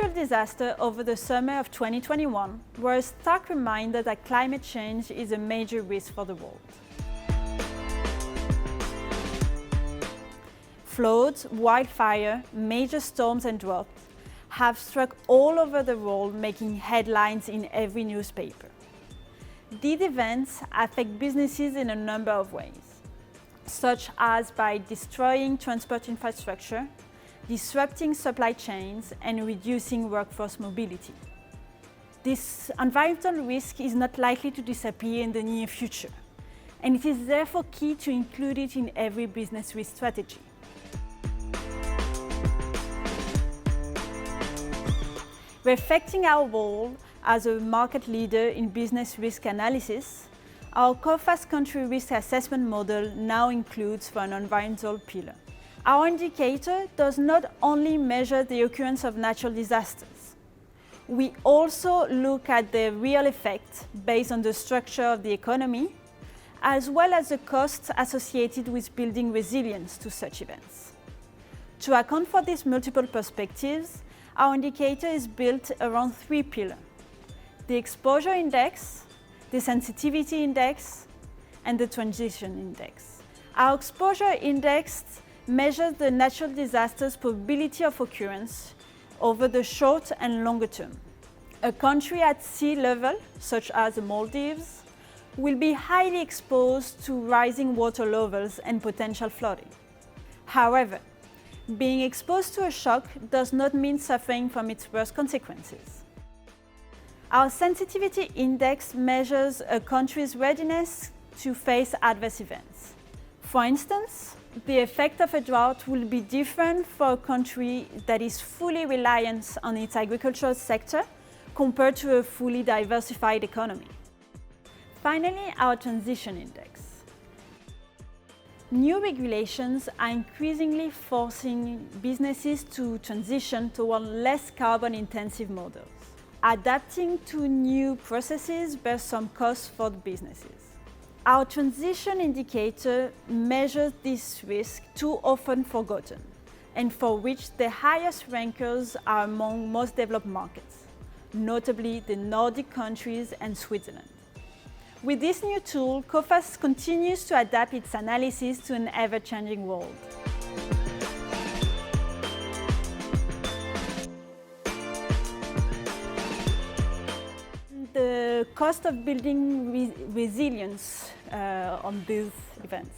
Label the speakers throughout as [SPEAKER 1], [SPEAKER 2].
[SPEAKER 1] natural disasters over the summer of 2021 were a stark reminder that climate change is a major risk for the world. Floods, wildfire, major storms and drought have struck all over the world, making headlines in every newspaper. These events affect businesses in a number of ways, such as by destroying transport infrastructure, disrupting supply chains, and reducing workforce mobility. This environmental risk is not likely to disappear in the near future, and it is therefore key to include it in every business risk strategy. Reflecting our role as a market leader in business risk analysis, our Coface country risk assessment model now includes for an environmental pillar. Our indicator does not only measure the occurrence of natural disasters. We also look at the real effect based on the structure of the economy, as well as the costs associated with building resilience to such events. To account for these multiple perspectives, our indicator is built around three pillars: the exposure index, the sensitivity index, and the transition index. Our exposure index measures the natural disaster's probability of occurrence over the short and longer term. A country at sea level, such as the Maldives, will be highly exposed to rising water levels and potential flooding. However, being exposed to a shock does not mean suffering from its worst consequences. Our sensitivity index measures a country's readiness to face adverse events. For instance, the effect of a drought will be different for a country that is fully reliant on its agricultural sector compared to a fully diversified economy. Finally, our transition index. New regulations are increasingly forcing businesses to transition toward less carbon-intensive models. Adapting to new processes bears some costs for the businesses. Our transition indicator measures this risk too often forgotten, and for which the highest rankers are among most developed markets, notably the Nordic countries and Switzerland. With this new tool, Coface continues to adapt its analysis to an ever-changing world. The cost of building resilience on these events.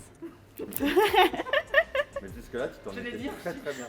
[SPEAKER 2] Mais jusque-là, tu t'en étais très très bien.